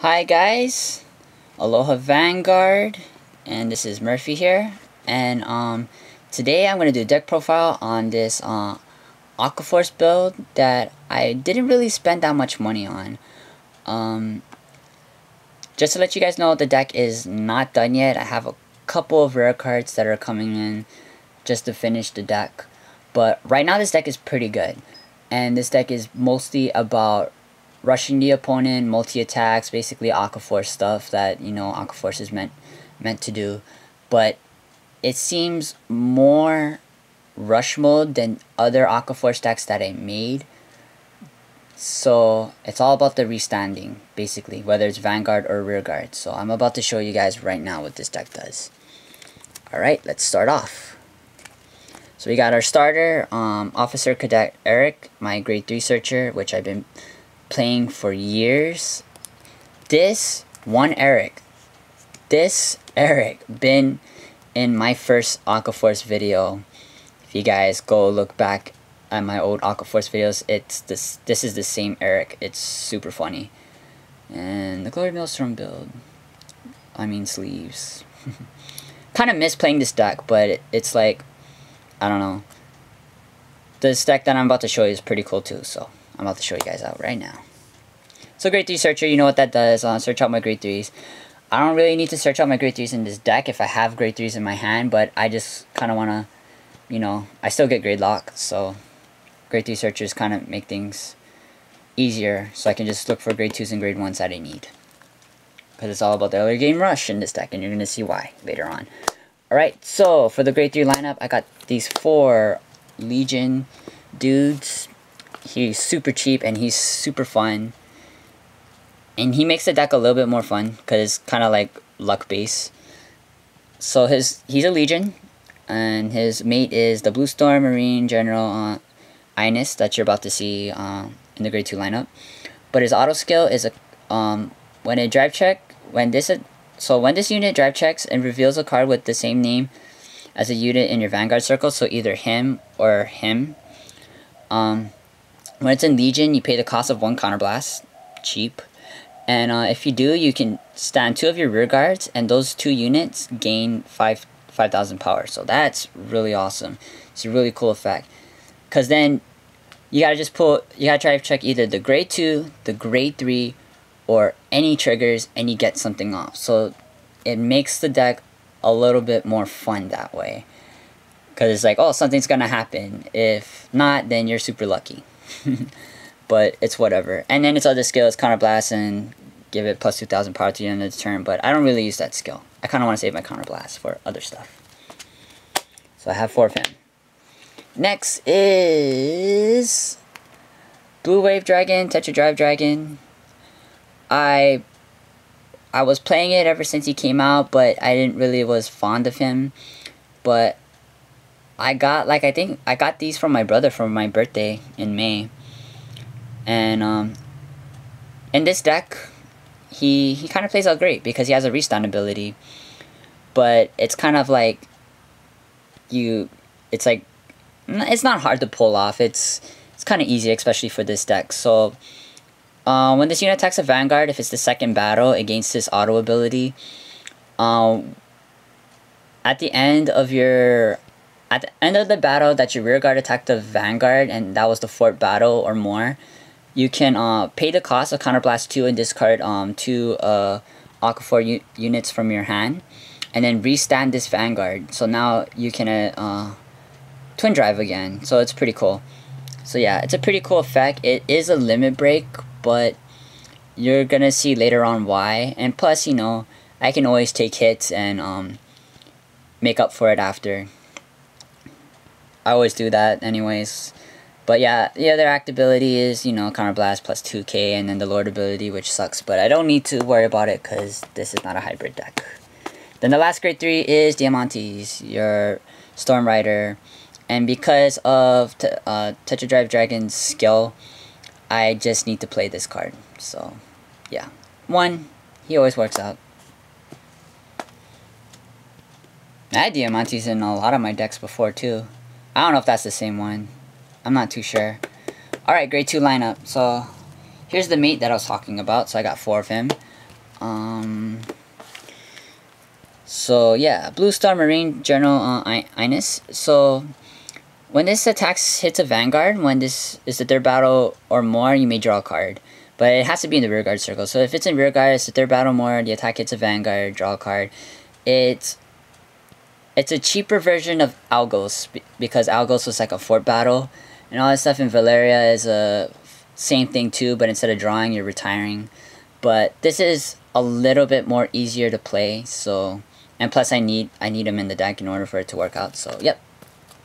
Hi guys, Aloha Vanguard, and this is Murphy here, and today I'm going to do a deck profile on this Aqua Force build that I didn't really spend that much money on. Just to let you guys know, the deck is not done yet. I have a couple of rare cards that are coming in just to finish the deck, but right now this deck is pretty good, and this deck is mostly about rushing the opponent, multi-attacks, basically Aqua Force stuff that, you know, Aqua Force is meant to do. But it seems more rush mode than other Aqua Force decks that I made. So it's all about the restanding, basically, whether it's Vanguard or Rearguard. So I'm about to show you guys right now what this deck does. Alright, let's start off. So we got our starter, Officer Cadet Eric, my grade 3 searcher, which I've been playing for years. This Eric been in my first Aqua Force video. If you guys go look back at my old Aqua Force videos, this is the same Eric. It's super funny. And the Glory Maelstrom build, I mean sleeves. Kind of miss playing this deck, but it's like, I don't know, this deck that I'm about to show you is pretty cool too, so I'm about to show you guys out right now. So grade 3 searcher, you know what that does. Search out my grade 3s. I don't really need to search out my grade 3s in this deck if I have grade 3s in my hand, but I just kind of want to, you know, I still get grade lock, so grade 3 searchers kind of make things easier, so I can just look for grade 2s and grade 1s that I need. Because it's all about the early game rush in this deck, and you're going to see why later on. Alright, so for the grade 3 lineup, I got these 4 Legion dudes. He's super cheap and he's super fun, and he makes the deck a little bit more fun because it's kind of like luck base. So he's a Legion, and his mate is the Blue Storm Marine General Ines that you're about to see in the grade 2 lineup. But his auto skill is a when it drive check, when this unit drive checks and reveals a card with the same name as a unit in your Vanguard circle, so either him or him. When it's in Legion, you pay the cost of 1 counterblast, cheap. And if you do, you can stand 2 of your rear guards, and those 2 units gain 5,000 power. So that's really awesome. It's a really cool effect. Because then you gotta try to check either the grade 2, the grade 3, or any triggers, and you get something off. So it makes the deck a little bit more fun that way. Because it's like, oh, something's gonna happen. If not, then you're super lucky. But it's whatever. And then its other skill is counterblast and give it plus 2,000 power to the end of the turn, but I don't really use that skill. I kind of want to save my counterblast for other stuff. So I have 4 of him. Next is Blue Wave Dragon, Tetra Drive Dragon. I was playing it ever since he came out, but I didn't really was fond of him. But I think I got these from my brother for my birthday in May. And in this deck, he kind of plays out great because he has a restand ability. But it's kind of like it's not hard to pull off. It's kind of easy, especially for this deck. So when this unit attacks a Vanguard, if it's the second battle against this auto ability, at the end of the battle that your rear guard attacked the Vanguard, and that was the 4th battle or more, you can pay the cost of Counterblast 2 and discard 2 Aqua Force units from your hand, and then restand this Vanguard. So now you can Twin Drive again. So it's pretty cool. So yeah, it's a pretty cool effect. It is a limit break, but you're gonna see later on why. And plus, you know, I can always take hits and make up for it after. I always do that anyways. But yeah, the other act ability is, you know, Counterblast plus 2k, and then the Lord ability, which sucks. But I don't need to worry about it because this is not a hybrid deck. Then the last grade 3 is Diamantes, your Storm Rider. And because of Tetra Drive Dragon's skill, I just need to play this card. So, yeah. 1, he always works out. I had Diamantes in a lot of my decks before too. I don't know if that's the same one. I'm not too sure. Alright, grade 2 lineup. So here's the mate that I was talking about. So I got 4 of him. So yeah, Blue Star Marine General Ines. So when this attack hits a Vanguard, when this is the third battle or more, you may draw a card. But it has to be in the rearguard circle. So if it's in rearguard, it's the third battle more, the attack hits a Vanguard, draw a card. It's a cheaper version of Algos, because Algos was like a fort battle. And all that stuff in Valeria is a same thing too, but instead of drawing, you're retiring. But this is a little bit more easier to play, so, and plus I need him in the deck in order for it to work out. So yep,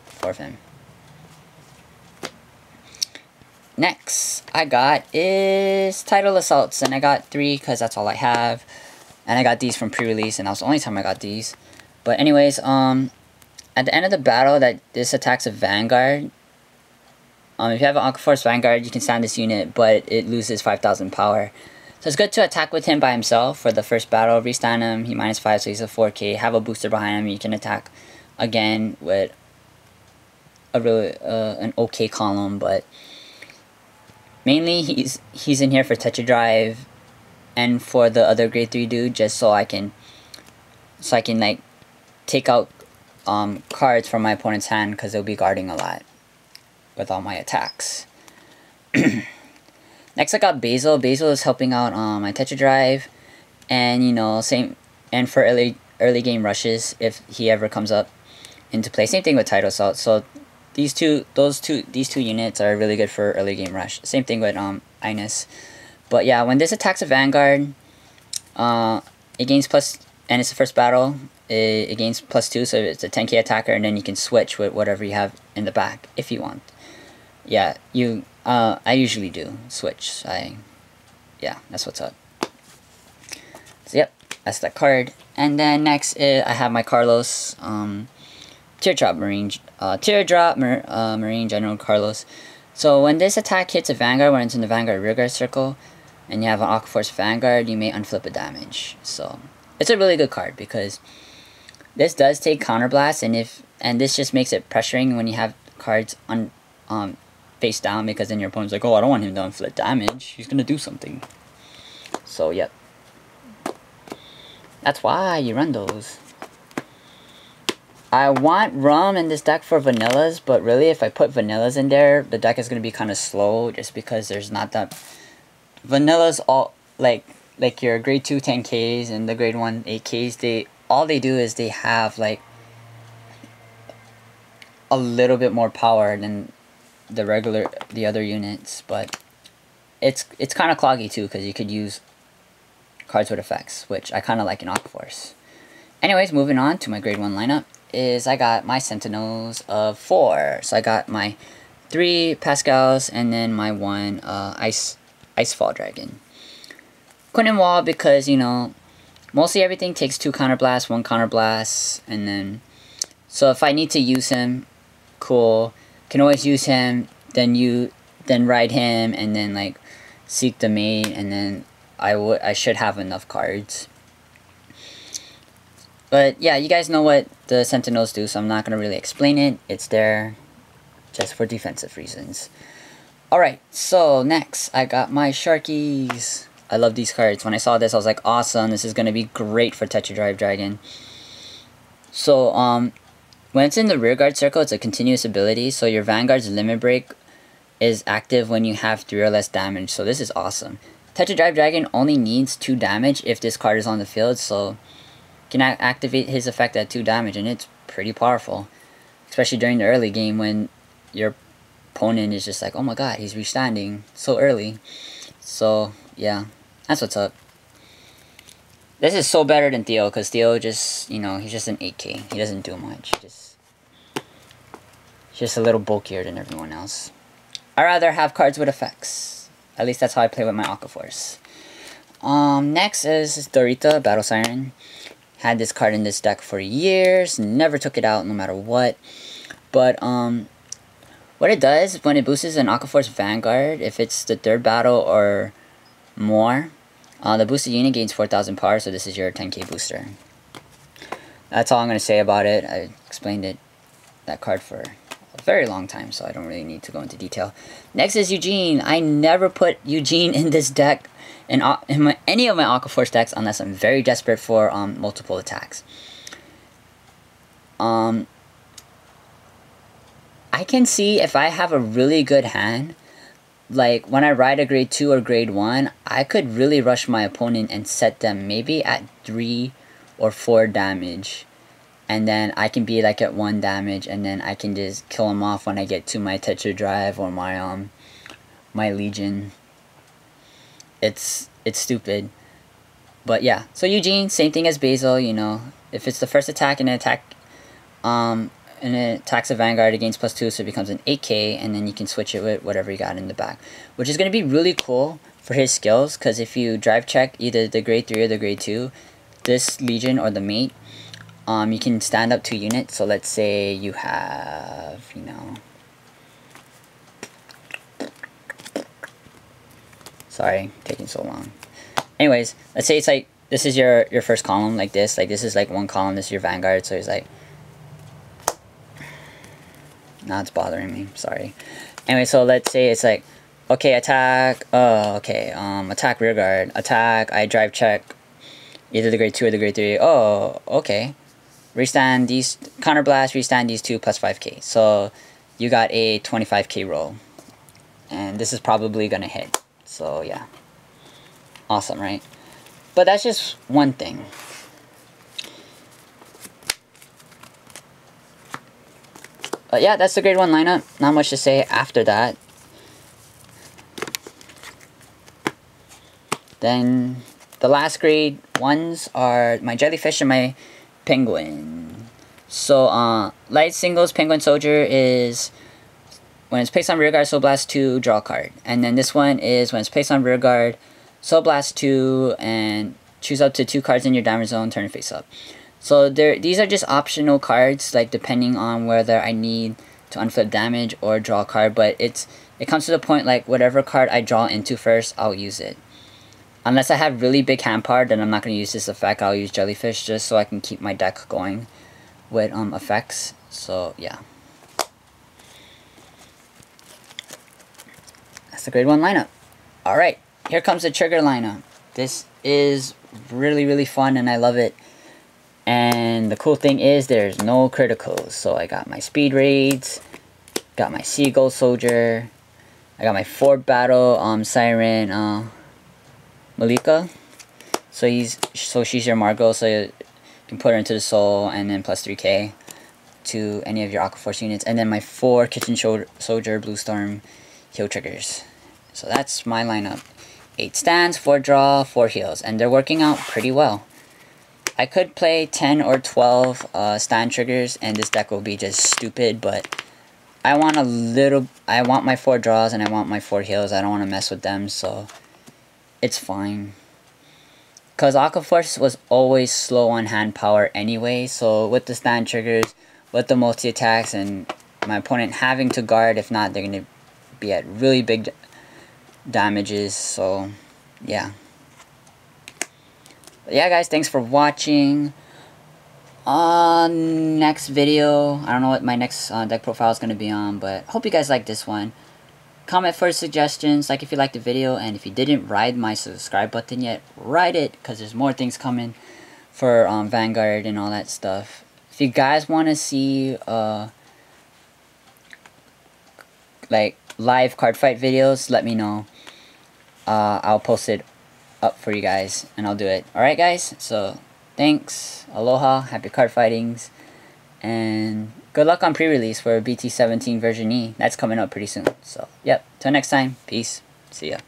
4 of him. Next I got is Tidal Assaults, and I got 3 because that's all I have, and I got these from pre-release, and that was the only time I got these. But anyways, at the end of the battle that this attacks a Vanguard, if you have an Aqua Force Vanguard, you can stand this unit, but it loses 5,000 power. So it's good to attack with him by himself for the first battle. Restand him, he -5, so he's a 4k. Have a booster behind him, you can attack again with a really an okay column. But mainly he's in here for Tetra Drive and for the other grade 3 dude, just so I can like take out cards from my opponent's hand, because they'll be guarding a lot with all my attacks. Next I got Basil. Basil is helping out my Tetra Drive, and you know, same, and for early game rushes if he ever comes up into play. Same thing with Tidal Assault. So these two units are really good for early game rush. Same thing with Ines. But yeah, when this attacks a Vanguard, it gains plus, and it's the first battle, it gains +2, so it's a 10k attacker, and then you can switch with whatever you have in the back if you want. Yeah, I usually do switch. Yeah, that's what's up. So yep, that's that card. And then next I have my Carlos Teardrop Marine General Carlos. So when this attack hits a Vanguard, when it's in the Vanguard rearguard circle, and you have an Aqua Force Vanguard, you may unflip a damage. So it's a really good card, because this does take counterblast, and this just makes it pressuring when you have cards face down, because then your opponent's like, oh, I don't want him to unflip damage, he's gonna do something. So yep, that's why you run those. I want Rum in this deck for vanillas, but really if I put vanillas in there, the deck is gonna be kind of slow, just because there's not that vanillas. All like your grade 2 10ks and the grade 1 8ks, all they do is they have like a little bit more power than the other units, but it's kind of cloggy too, because you could use cards with effects, which I kind of like in Aqua Force. Anyways, moving on to my grade 1 lineup is I got my Sentinels of 4. So I got my 3 Pascals and then my 1 Icefall Dragon. Couldn't wall because, you know, mostly everything takes 2 counterblasts, 1 counterblast, and then so if I need to use him, cool. Can always use him, then ride him, and then like seek the mate, and then I should have enough cards. But yeah, you guys know what the Sentinels do, so I'm not gonna really explain it. It's there just for defensive reasons. Alright, so next I got my Sharkies. I love these cards. When I saw this, I was like, awesome, this is gonna be great for Tetra Drive Dragon. So when it's in the rearguard circle, it's a continuous ability, so your Vanguard's limit break is active when you have 3 or less damage, so this is awesome. Tetra Drive Dragon only needs 2 damage if this card is on the field, so you can activate his effect at 2 damage, and it's pretty powerful. Especially during the early game when your opponent is just like, oh my god, he's restanding so early. So, yeah, that's what's up. This is so better than Theo, because Theo just, you know, he's just an 8k. He doesn't do much. Just a little bulkier than everyone else. I'd rather have cards with effects. At least that's how I play with my Aqua Force. Next is Dorita, Battle Siren. Had this card in this deck for years. Never took it out no matter what. But, what it does, when it boosts an Aqua Force Vanguard, if it's the 3rd battle or more, the boosted unit gains 4,000 power, so this is your 10k booster. That's all I'm going to say about it. I explained that card for a very long time, so I don't really need to go into detail. Next is Eugene. I never put Eugene in this deck in any of my Aqua Force decks unless I'm very desperate for multiple attacks. I can see if I have a really good hand, like when I ride a grade 2 or grade 1, I could really rush my opponent and set them maybe at 3 or 4 damage. And then I can be like at 1 damage, and then I can just kill him off when I get to my Tetra Drive or my Legion. It's stupid. But yeah, so Eugene, same thing as Basil, you know. If it's the first attack and it attacks a Vanguard, it gains +2, so it becomes an 8k, and then you can switch it with whatever you got in the back. Which is going to be really cool for his skills, because if you drive check either the grade 3 or the grade 2, this Legion or the mate, you can stand up 2 units. So let's say you have, you know, sorry, taking so long. Anyways, let's say it's like, this is your first column, like this is like 1 column, this is your Vanguard, so it's like, now it's bothering me, sorry. Anyway, so let's say it's like, okay, attack, attack rear guard, attack, I drive check, either the grade 2 or the grade 3, oh, okay. Restand these, counter blast, restand these 2 plus 5k. So you got a 25k roll. And this is probably gonna hit. So yeah. Awesome, right? But that's just one thing. But yeah, that's the grade 1 lineup. Not much to say after that. Then the last grade 1s are my Jellyfish and my Penguin. So light singles Penguin Soldier is when it's placed on rear guard, Soul Blast 2, draw a card. And then this one is when it's placed on rear guard, Soul Blast 2, and choose up to 2 cards in your damage zone, turn it face up. So these are just optional cards, like depending on whether I need to unflip damage or draw a card. But it comes to the point like whatever card I draw into first, I'll use it. Unless I have really big hand power, then I'm not going to use this effect. I'll use Jellyfish just so I can keep my deck going with effects. So yeah, that's the grade 1 lineup. Alright, here comes the trigger lineup. This is really fun and I love it. And the cool thing is there's no criticals. So I got my Speed Raids, got my Seagull Soldier, I got my 4th battle Siren Malika. So she's your Margot, so you can put her into the soul and then plus 3k to any of your Aqua Force units. And then my 4 Kitchen Soldier Blue Storm heal triggers. So that's my lineup. 8 stands, 4 draw, 4 heals, and they're working out pretty well. I could play 10 or 12 stand triggers and this deck will be just stupid, but I want my 4 draws and I want my 4 heals. I don't want to mess with them, so it's fine. Because Aqua Force was always slow on hand power anyway, so with the stand triggers, with the multi-attacks, and my opponent having to guard, if not, they're going to be at really big damages, so yeah. But yeah guys, thanks for watching. Next video, I don't know what my next deck profile is going to be on, but hope you guys like this one. Comment for suggestions, like if you liked the video, and if you didn't ride my subscribe button yet, ride it, because there's more things coming for Vanguard and all that stuff. If you guys want to see like live card fight videos, let me know. I'll post it up for you guys and I'll do it. Alright guys, so thanks, aloha, happy card fightings, and good luck on pre-release for BT-16 version E. That's coming up pretty soon. So, yep. Till next time. Peace. See ya.